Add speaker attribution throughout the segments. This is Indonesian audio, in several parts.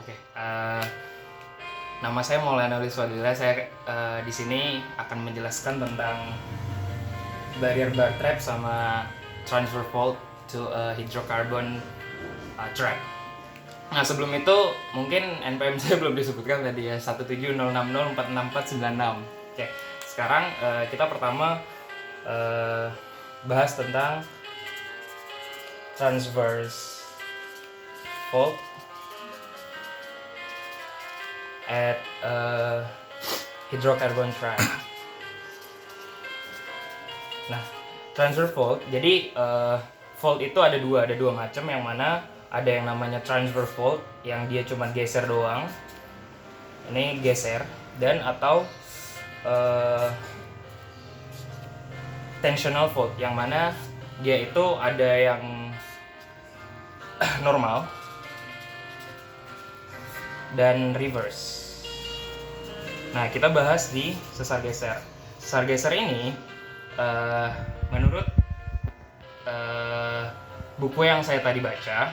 Speaker 1: Oke, nama saya Maulana Liswadila. Saya di sini akan menjelaskan tentang barrier bar trap sama transfer fault to a hydrocarbon trap. Nah, sebelum itu mungkin NPM saya belum disebutkan tadi ya, 17060464996. Oke, sekarang kita pertama bahas tentang transverse fault at hydrocarbon trap. Nah, transfer fault. Jadi fault itu ada dua macam, yang mana ada yang namanya transfer fault yang dia cuma geser doang. Ini geser, dan atau tensional fault yang mana dia itu ada yang normal dan reverse. Nah, kita bahas di sesar geser. Sesar geser ini menurut buku yang saya tadi baca,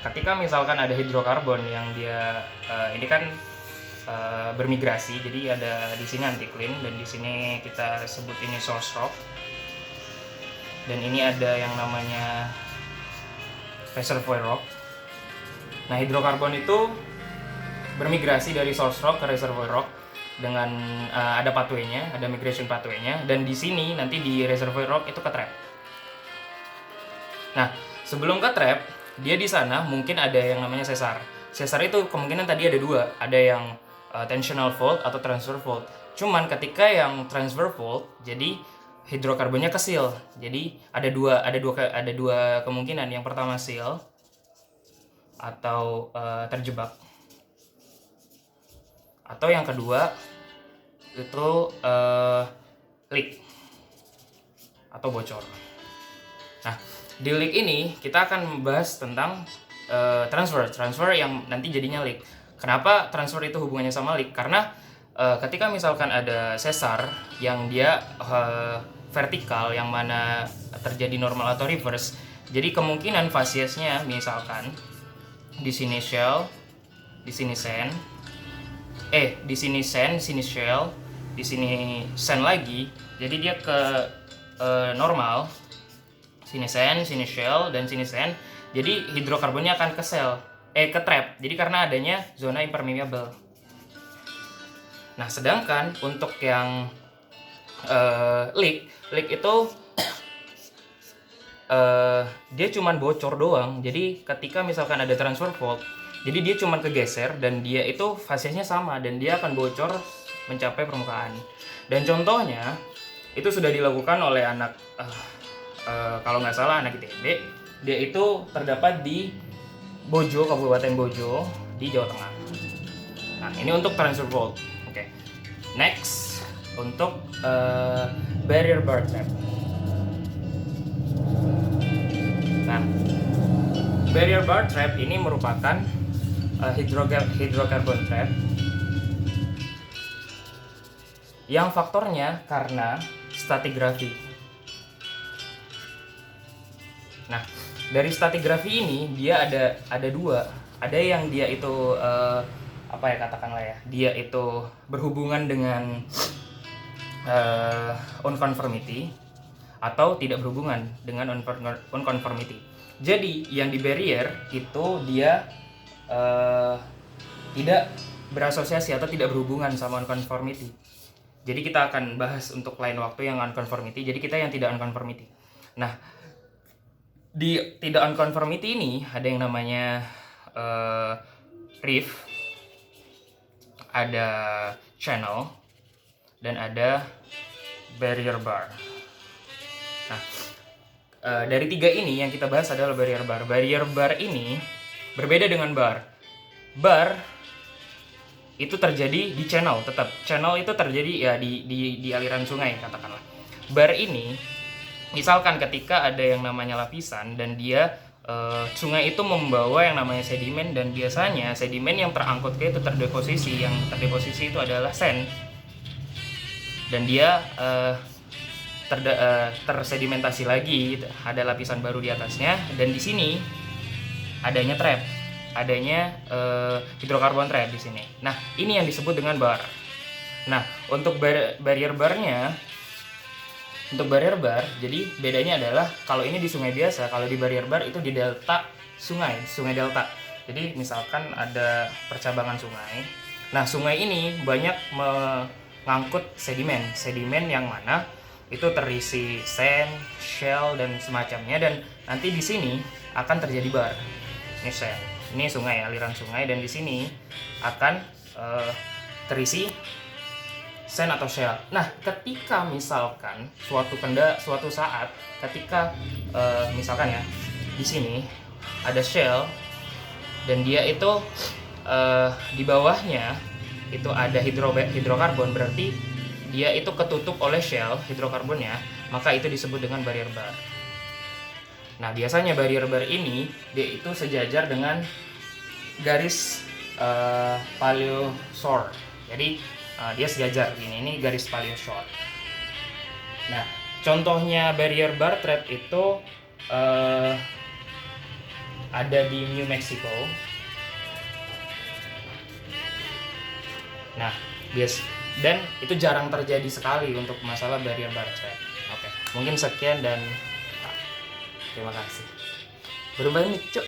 Speaker 1: ketika misalkan ada hidrokarbon yang dia ini kan bermigrasi, jadi ada di sini anticline dan di sini kita sebut ini source rock, dan ini ada yang namanya reservoir rock. Nah, hidrokarbon itu bermigrasi dari source rock ke reservoir rock dengan ada pathway-nya, ada migration pathway-nya, dan di sini nanti di reservoir rock itu ke trap. Nah, sebelum ke trap, dia di sana mungkin ada yang namanya sesar. Sesar itu kemungkinan tadi ada dua, ada yang tensional fault atau transfer fault. Cuman ketika yang transfer fault, jadi hidrokarbonnya ke seal. Jadi ada dua kemungkinan. Yang pertama seal atau terjebak. Atau yang kedua itu leak atau bocor. Nah, di leak ini kita akan membahas tentang transfer yang nanti jadinya leak. Kenapa transfer itu hubungannya sama leak? Karena ketika misalkan ada sesar yang dia vertikal, yang mana terjadi normal atau reverse, jadi kemungkinan fasiesnya misalkan di sini shell, di sini sand, di sini sand, di sini shell, di sini sand lagi. Jadi dia ke normal, sini sand, sini shell, dan sini sand. Jadi hidrokarbonnya akan ke trap. Jadi karena adanya zona impermeable. Nah, sedangkan untuk yang leak itu dia cuman bocor doang. Jadi ketika misalkan ada transfer fault, jadi dia cuma kegeser dan dia itu fasenya sama dan dia akan bocor mencapai permukaan. Dan contohnya itu sudah dilakukan oleh anak kalau nggak salah anak ITB. Dia itu terdapat di Bojo, Kabupaten Bojo di Jawa Tengah. Nah, ini untuk transfer fault. Oke. Next untuk barrier bar trap. Nah, barrier bar trap ini merupakan hydrocarbon trap yang faktornya karena stratigrafi. Nah, dari stratigrafi ini dia ada dua. Ada yang dia itu dia itu berhubungan dengan unconformity atau tidak berhubungan dengan unconformity. Jadi yang di barrier itu dia tidak berasosiasi atau tidak berhubungan sama unconformity. Jadi kita akan bahas untuk lain waktu yang unconformity. Jadi kita yang tidak unconformity. Nah, di tidak unconformity ini ada yang namanya reef, ada channel, dan ada barrier bar. Nah, dari tiga ini yang kita bahas adalah barrier bar. Barrier bar ini berbeda dengan bar. Bar itu terjadi di channel, tetap. Channel itu terjadi ya di aliran sungai katakanlah. Bar ini misalkan ketika ada yang namanya lapisan dan dia sungai itu membawa yang namanya sedimen, dan biasanya sedimen yang terangkut ke itu terdeposisi. Yang terdeposisi itu adalah sand. Dan dia tersedimentasi lagi, ada lapisan baru di atasnya, dan di sini adanya trap adanya hidrokarbon thread di sini. Nah, ini yang disebut dengan bar. Nah, untuk barrier barnya, jadi bedanya adalah kalau ini di sungai biasa, kalau di barrier bar itu di delta sungai delta. Jadi misalkan ada percabangan sungai. Nah, sungai ini banyak mengangkut sedimen yang mana itu terisi sand, shell dan semacamnya, dan nanti di sini akan terjadi bar. Ini sand, ini sungai, aliran sungai, dan di sini akan terisi sand atau shell. Nah, ketika misalkan suatu saat ketika misalkan ya di sini ada shell dan dia itu di bawahnya itu ada hidrokarbon, berarti dia itu ketutup oleh shell hidrokarbonnya, maka itu disebut dengan barrier bar. Nah, biasanya barrier bar ini dia itu sejajar dengan garis paleoshore. Jadi dia sejajar gini, ini garis paleoshore. Nah, contohnya barrier bar thread itu ada di New Mexico. Nah, dan itu jarang terjadi sekali untuk masalah barrier bar thread. Oke, mungkin sekian dan terima kasih. Berubah nih, cuk.